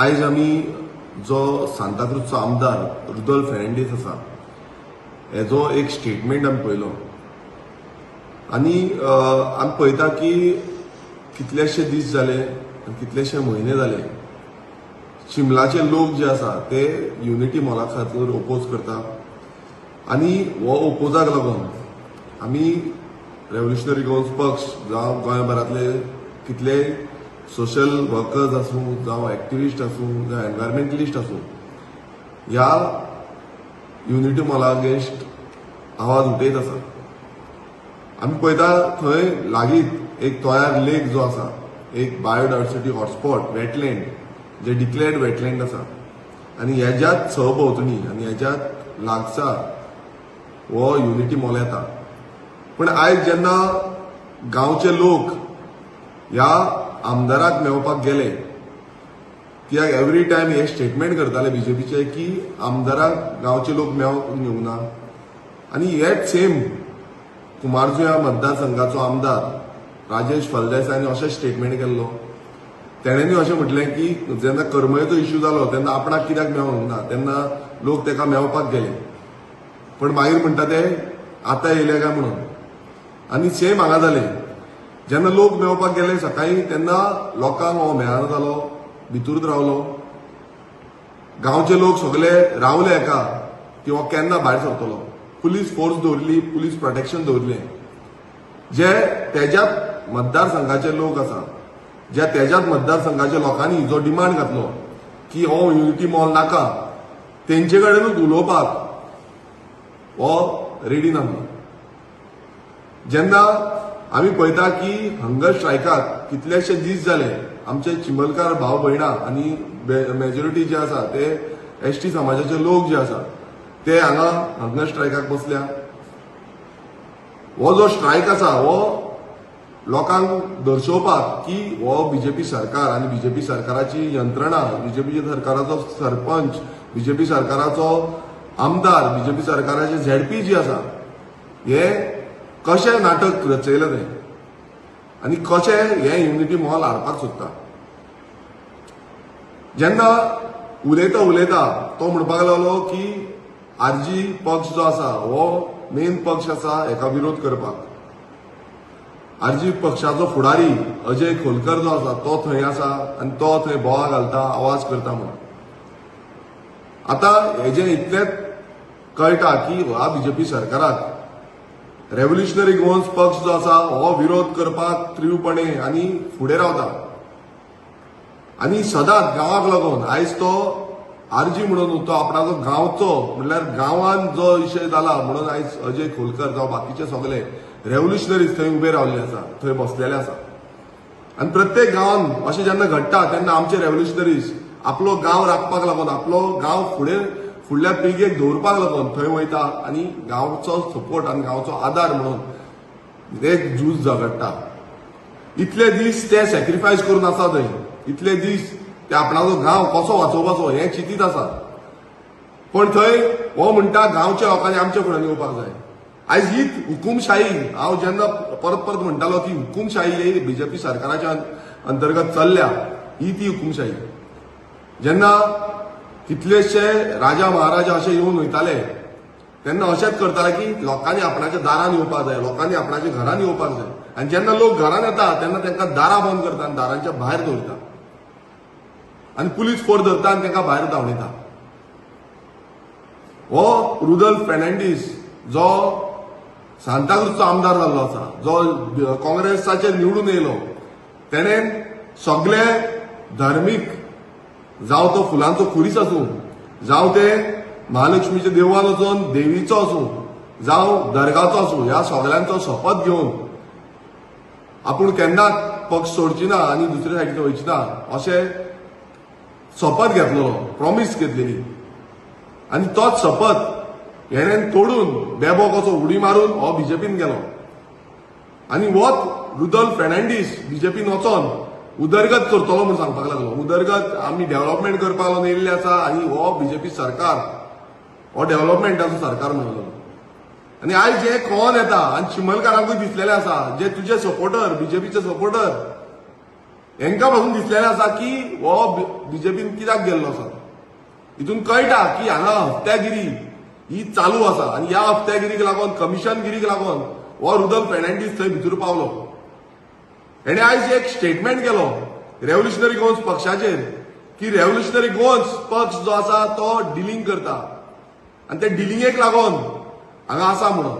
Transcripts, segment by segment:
आज आमी जो सांताक्रूजचो आमदार रुदोल्फ फेर्नांडीस आसा हेजो एक स्टेटमेंट आमी पळयलो आनी आमी पळयता की कितलेशे दीस जाले आनी कितलेशे म्हयने जाले शिमलाचे लोक जे आसा ते युनिटी मॉला खातीर ओपोज करता आनी हो ओपोजाक लागून आमी रेव्होल्युशनरी गोवन्स पक्ष जावं गोंयभरांतले कितले सोशल वर्कर्स आसूं जावं एक्टिविस्ट आसूं जावं एनवायरमेंटलिस्ट आसूं ह्या युनिटी मॉला अगेन्स्ट आवाज उठयत आसा. आमी पळयता थंय लागींच एक तोयार लेक जो आसा एक बायोडायवर्सिटी हॉटस्पॉट वेटलँड जे डिक्लेअर्ड वेटलँड आसा आनी हेज्याच सहभोंवतणी आनी हेज्यात लागसार हो युनिटी मॉल येता. पण आयज जेन्ना गांवचे लोक ह्या आमदाराक मेळपाक गेले कित्याक एवरी टायम हे स्टेटमेंट करताले बीजेपीचे की आमदाराक गांवचे लोक मेळोंक येवना आनी हेच सेम कुमारजुंव्या मतदारसंघाचो आमदार राजेश फळदेसायानी अशें स्टेटमेंट केल्लो. तेणेंनी अशें म्हटलें की जेन्ना करमयेचो इश्यू जालो तेन्ना आपणाक कित्याक मेळोंक ना तेन्ना लोक ताका मेळपाक गेले पण मागीर म्हणटा ते आतां येयले काय म्हणून. आनी सेम हांगा जालें जेन्ना लोक मेळपाक गेले सकाळी तेन्ना लोकांक हो मेळना जालो भितूरच रावलो. गांवचे लोक सगळे रावले हेका की हो केन्ना भायर सरतलो. पुलीस फोर्स दवरली पुलीस प्रोटेक्शन दवरलें. जे तेज्याच मतदारसंघाचे लोक आसा ज्या तेज्याच मतदारसंघाच्या लोकांनी जो डिमांड घातलो की हो युनिटी मॉल नाका तेंचे कडेनूच उलोवपाक हो रेडी नासलो. जेन्ना आमी पळयता की हंगर स्ट्रायकाक कितलेशे दीस जाले आमचे चिंबलकार भाव भयणां आनी मेजॉरिटी जे आसा ते एसटी समाजाचे लोक जे आसा ते हांगा हंगर स्ट्रायकाक बसल्या. हो जो स्ट्रायक आसा हो लोकांक दर्शोवपाक की हो बीजेपी सरकार आनी बीजेपी सरकाराची यंत्रणा बीजेपी सरकाराचो सरपंच बीजेपी सरकाराचो आमदार बीजेपी सरकाराचे झेडपी जी आसा हे कशें नाटक रचयलें तें आनी कशें हे युनिटी मॉल हाडपाक सोदता. जेन्ना उलयता तो म्हणपाक लागलो की आरजी पक्ष जो आसा हो मेन पक्ष आसा हेका विरोध करपाक. आरजी पक्षाचो फुडारी अजय खोलकर जो आसा तो थंय आसा आनी तो थंय बोवाळ घालता आवाज करता म्हणून. आतां हेजें इतलेंच कळटा की ह्या बीजेपी सरकाराक रेव्होल्युशनरी गोवन्स पक्ष जो आसा हो विरोध करपाक तीव्रपणे आनी फुडें रावता आनी सदांच गांवाक लागून आयज तो आरजी म्हणून तो आपणाचो गांवचो म्हणल्यार गांवांत जो विशय जाला म्हणून आयज अजय खोलकर जावं बाकीचे सगळे रेव्होल्युशनरीज थंय उबे रावल्ले आसा थंय बसलेले आसा. आनी प्रत्येक गांवांत अशें जेन्ना घडटा तेन्ना आमचे रेव्होल्युशनरीज आपलो गांव राखपाक लागून आपलो गांव फुडल्या पिळगेक दवरपाक लागून थंय वयता आनी गांवचो सपोर्ट आनी गांवचो आदार म्हणून एक झूज झगडटा. इतले दीस ते सॅक्रिफायस करून आसा थंय इतले दीस ते आपणाचो गांव कसो वाचोवपाचो हें चिंतीत आसा. पण थंय हो म्हणटा गांवच्या लोकांनी आमचे फुड्यान येवपाक जाय. आयज हीच हुकुमशाही हांव जेन्ना परत म्हणटालो की हुकुमशाही ही बीजेपी सरकाराच्या अंतर्गत चल्ल्या ही ती हुकुमशाही. जेन्ना कितलेशे राजा महाराजा अशे येवन वयताले तेन्ना अशेंच करताले की लोकांनी आपणाच्या दारान येवपाक जाय लोकांनी आपणाच्या घरान येवपाक जाय आनी जेन्ना लोक घरान येता तेन्ना तांकां दारां बंद करता आनी दारांच्या भायर दवरता आनी पुलीस फोर्स धरता आनी तांकां भायर धांवयता. हो रुदोल्फ फेर्नांडीस जो सांताक्रूजचो आमदार जाल्लो आसा जो काँग्रेसाचे निवडून येयलो तेणेन सगळे धार्मीक जावं तो फुलांचो खुरीस आसूं जावं ते महालक्ष्मीच्या देवळान वचून देवीचो आसूं जावं दर्गाचो आसूं ह्या सगळ्यांचो शपथ घेवन आपूण केन्नाच पक्ष सोडची ना आनी दुसरे सायडीन वयची ना अशें शपथ घेतलो प्रॉमिस घेतलेली आनी तोच शपथ हेणेन तोडून बेबो कसो उडी मारून हो बीजेपीन गेलो. आनी होच रुदोल्फ फेर्नांडीस बीजेपीन वचोन उदरगत करतलो म्हूण सांगपाक लागलो. उदरगत आमी डेव्हलपमेंट करपाक लागून येयल्ले आसा आनी हो बीजेपी सरकार हो डेव्हलपमेंटाचो सरकार म्हणलो. आनी आयज हे कळोन येता आनी चिंबलकारांकूय दिसलेले आसा जे तुजे सपोर्टर बीजेपीचे सपोर्टर हांकां पासून दिसलेलें आसा की हो बीजेपीन कित्याक गेल्लो आसा. हितून कळटा की हांगा हप्त्यागिरी ही चालू आसा आनी ह्या हप्त्यागिरीक लागून कमिशनगिरीक लागून हो रुदल फर्नांडीस थंय भितर पावलो. हेणे आयज एक स्टेटमेंट केलो रेव्होल्युशनरी गोवन्स पक्षाचेर की रेव्होल्युशनरी गोवन्स पक्ष जो आसा तो डिलिंग करता आनी ते डिलिंगेक लागून हांगा आसा म्हणून.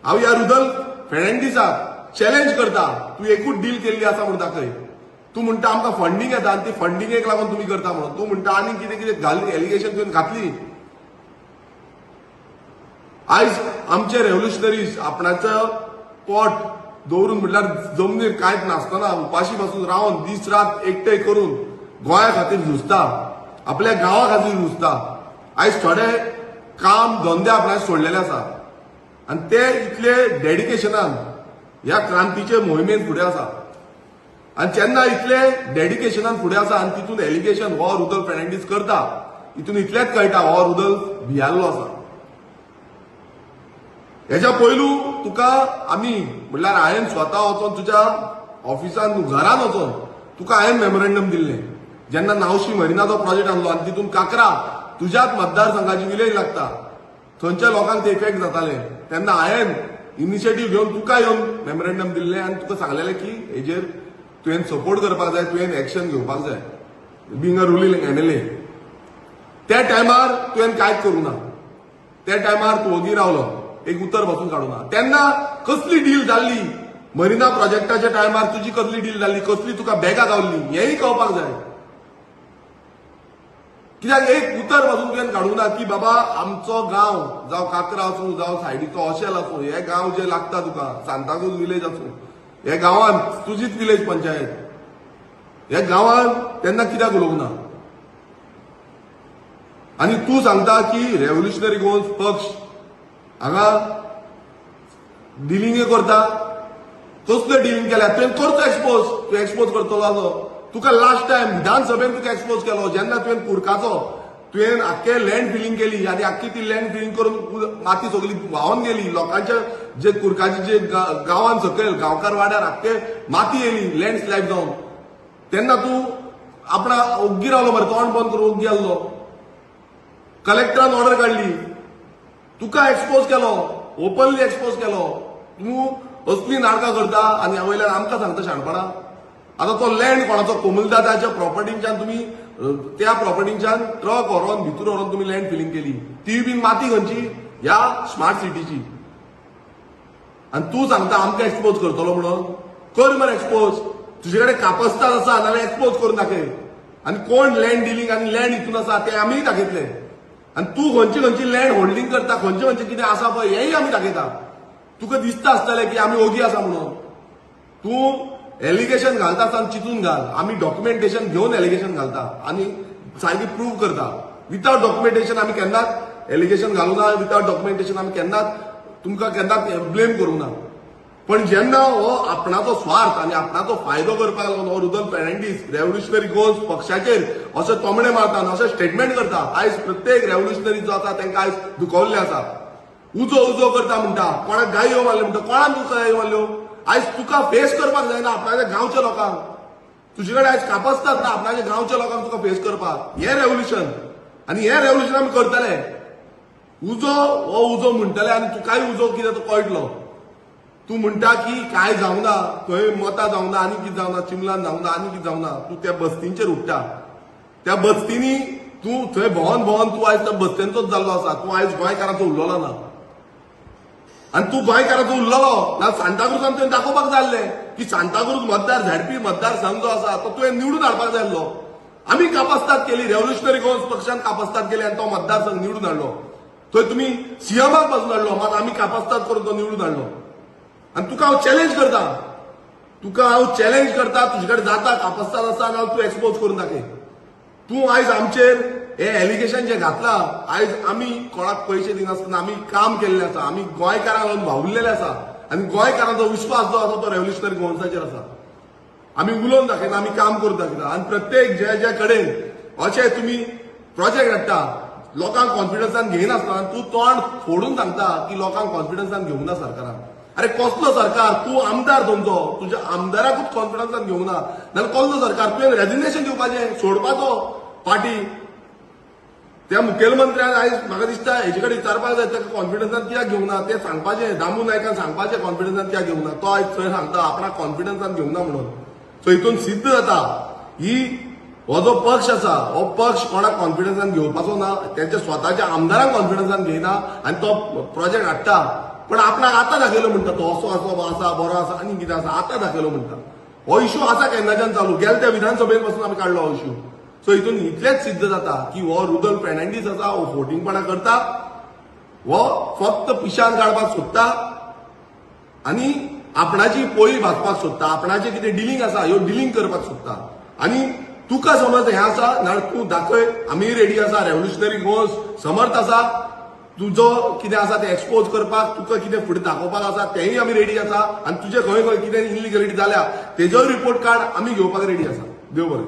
हांव ह्या रुदल फर्नांडीसाक चॅलेंज करता, तूं एकूच डील केल्ली आसा म्हणून दाखय. तूं म्हणटा आमकां फंडींग येता आनी ती फंडींगेक लागून तुमी करता म्हणून. तूं म्हणटा आनी कितें कितें घाली एलिगेशन तुवें घातली. आयज आमचे रेव्होल्युशनरीज आपणाचो पोट दवरून म्हटल्यार जमनीर कांयच नासतना उपाशी पासून रावन दीस रात एकठांय करून गोंया खातीर झुजता, आपल्या गांवा खातीर झुजता. आयज थोडे काम धंदे आपणाचे सोडलेले आसा आनी ते इतले डेडिकेशनान ह्या क्रांतीचे मोहिमेन फुडें आसा. आनी जेन्ना इतले डेडिकेशनान फुडें आसा आनी तितून एलिगेशन हो रुदल फर्नांडीस करता, तितून इतलेंच कळटा हो रुदल भियाल्लो आसा. हेच्या पयलू तुका आमी म्हणल्यार हांवें स्वता वचोन तुज्या ऑफिसान घरान वचोन तुका हांवें मेमोरेंडम दिल्लें. जेन्ना नावशी मरिनाचो प्रोजेक्ट आहलो आनी तितून काकरा तुज्याच मतदारसंघाची विलेज लागता, थंयच्या लोकांक ते इफेक्ट जाताले, तेन्ना हांवें इनिशिएटीव घेवन तुका येवन मेमोरेंडम दिल्लें आनी तुका सांगलेलें की हेजेर तुवें सपोर्ट करपाक जाय, तुवें एक्शन घेवपाक जाय बिंग अ रुलिंग एमएलए. त्या टायमार तुवें कांयच करूं ना. त्या टायमार तूं ओगी रावलो, एक उतर पासून काडूना. तेन्ना कसली डील जाल्ली मरिना प्रोजेक्टाच्या टायमार, तुजी कसली डील जाल्ली, कसली तुका बॅगां गावल्ली हेंय कळपाक जाय. कित्याक एक उतर पासून तुवें काडूना की बाबा आमचो गांव जावं काकरा आसूं जावं सायडीचो ऑशेल आसूं, हे गांव जे लागता तुका सांताक्रूज विलेज आसूं, हे गांवांत तुजीच विलेज पंचायत, ह्या गांवांत तेन्ना कित्याक उलोवंक ना. आनी तूं सांगता की रेव्होल्युशनरी गोवन्स पक्ष हांगा डिलिंगे करता. कसले डिलिंग केल्या तुवें करचो एक्सपोज, तूं एक्सपोज करतलो आसो. तुका लास्ट टायम विधानसभेन तुका एक्सपोज केलो जेन्ना तुवें कुडकाचो तुवें आख्खे लँड फिलिंग केली आनी आख्खी ती लँड फिलिंग करून माती सगळी व्हांवन गेली. लोकांच्या जे कुडकाचे जे गांवांत सकयल गांवकार वाड्यार आख्खे माती येयली लँड स्लायड जावन. तेन्ना तूं आपणा ओग्गी रावलो मरे, तोंड बंद करून ओग्गी आसलो. कलेक्टरान ऑर्डर काडली, तुका एक्सपोज केलो, ओपनली एक्सपोज केलो. तूं असली नाटकां करता आनी ह्या वयल्यान आमकां सांगता शाणपणां. आता तो लँड कोणाचो कोमुलदादाच्या प्रॉपर्टींच्यान तुमी त्या प्रॉपर्टींच्यान ट्रक व्हरोन भितर व्हरोन तुमी लँड फिलिंग केली. ती बीन माती खंयची ह्या स्मार्ट सिटीची. आनी तूं सांगता आमकां एक्सपोज करतलो म्हणून. कर मरे एक्सपोज. तुजे कडेन कापस्ताद आसा नाल्यार एक्सपोज करून दाखय. आनी कोण लँड डिलिंग आनी लँड हितून आसा ते आमी दाखयतले. आनी तूं खंयची खंयची लँड होल्डिंग करता, खंयचे खंयचे कितें आसा पळय हेंय आमी दाखयता. तुका दिसता आसतलें की आमी ओगी आसा म्हणून. तूं एलिगेशन घालता आसतना चिंतून घाल. आमी डॉक्युमेंटेशन घेवन एलिगेशन घालता आनी सारकी प्रूव्ह करता. विथआउट डॉक्युमेंटेशन आमी केन्नाच एलिगेशन घालूं ना, विथआउट डॉक्युमेंटेशन आमी केन्नाच तुमकां केन्नाच ब्लेम करूं ना. पण जेन्ना हो आपणाचो स्वार्थ आनी आपणाचो फायदो करपाक लागून हो रुदल फर्नांडीस रेव्होल्युशनरी गोवन्स पक्षाचेर अशे तोमणे मारता आनी अशे स्टेटमेंट करता. आयज प्रत्येक रेव्होल्युशनरी जो आसा तांकां आयज दुखवल्ले आसा. उजो उजो करता म्हणटा, कोणाक गायो मारल्यो म्हणटा, कोणाक तुका गायो मारल्यो. आयज तुका फेस करपाक जायना आपणाच्या गांवच्या लोकांक. तुजे कडेन आयज कापस्ताद ना आपणाच्या गांवच्या लोकांक तुका फेस करपाक. हें रेव्होल्युशन आनी हें रेव्होल्युशन आमी करतले. उजो हो उजो म्हणटले आनी तुकाय उजो कितें तो कळटलो. तूं म्हणटा की कांय जावना, थंय मतां जावना, आनी कितें जावना, चिमलान जावना, आनी कितें जावना. तूं त्या बस्तींचेर उठ्ठा. त्या बस्तींनी तूं थंय भोंवन भोंवन तूं आयज त्या बस्त्यांचोच जाल्लो आसा. तूं आयज गोंयकारांचो उरलेलो ना. आनी तूं गोंयकारांचो उरलेलो ना सांताक्रूजान तुवें दाखोवपाक जाय आसलें की सांताक्रूज मतदार झाडपी मतदारसंघ जो आसा तो तुवें निवडून हाडपाक जाय आसलो. आमी कापस्ताद केली, रेव्होल्युशनरी गोवन्स पक्षान कापस्ताद केली आनी तो मतदारसंघ निवडून हाडलो. थंय तुमी सीएमाक पासून हाडलो, मात आमी कापस्ताद करून तो निवडून हाडलो. आनी तुका हांव चॅलेंज करता, तुजे कडेन जाता कापस्ताद आसा जाल्यार तूं एक्सपोज करून दाखय. तूं आयज आमचेर हे एलिगेशन जे घातला, आयज आमी कोणाक पयशे दिनासतना आमी काम केल्लें आसा, आमी गोंयकारांक लागून भाविल्लेले आसा आनी गोंयकारांचो विश्वास जो आसा तो रेव्होल्युशनरी गोवन्साचेर आसा. आमी उलोवन दाखयता, आमी काम करून दाखयता. आनी प्रत्येक जे कडेन अशें तुमी प्रोजेक्ट हाडटा लोकांक कॉन्फिडन्सान घेयनासतना तूं तोंड फोडून सांगता की लोकांक कॉन्फिडन्सान घेवंक ना सरकारान. अरे कसलो सरकार, तूं आमदार तुमचो, तुज्या आमदाराकूच कॉन्फिडन्सान घेवंक ना जाल्यार कसलो सरकार? तुवें रेजिग्नेशन दिवपाचें, सोडपाचो पार्टी. त्या मुखेलमंत्र्यान आयज म्हाका दिसता हेचे कडेन विचारपाक जाय ताका कॉन्फिडन्सान कित्याक घेवंक ना, तें सांगपाचें. दामू नायकान सांगपाचें कॉन्फिडन्सान कित्याक घेवंक ना. तो आयज थंय सांगता आपणाक कॉन्फिडन्सान घेवंक ना म्हणून. सो हितून सिद्ध जाता ही हो जो पक्ष आसा हो पक्ष कोणाक कॉन्फिडन्सान घेवपाचो ना, त्यांच्या स्वताच्या आमदारांक कॉन्फिडन्सान घेयना आनी तो प्रोजेक्ट हाडटा. पण आपणाक आतां दाखयलो म्हणटा तो असो आसा बरो आसा आनी कितें आसा आतां दाखयलो म्हणटा. हो इश्यू आसा केन्नाच्यान चालू, गेल्या त्या विधानसभेन पासून आमी काडलो हो इश्यू. सो हितून इतलेंच सिद्ध जाता की हो रुदल फर्नांडीस आसा हो फोटिंगपणा करता, हो फक्त पिशान काडपाक सोदता आनी आपणाची पोळी भाजपाक सोदता, आपणाचें कितें डिलिंग आसा ह्यो डिलिंग करपाक सोदता. आनी तुका समज हें आसा नाल्यार तूं दाखय, आमी रेडी आसा, रेव्होल्युशनरी गोल्स समर्थ आसा, तुजो कितें आसा तें एक्सपोज करपाक, तुका कितें फुडें दाखोवपाक आसा तेंय आमी रेडी आसा. आनी तुजें खंय खंय कितें इलिगलिटी जाल्या तेजोय रिपोर्ट काड, आमी घेवपाक रेडी आसा. देव बरें.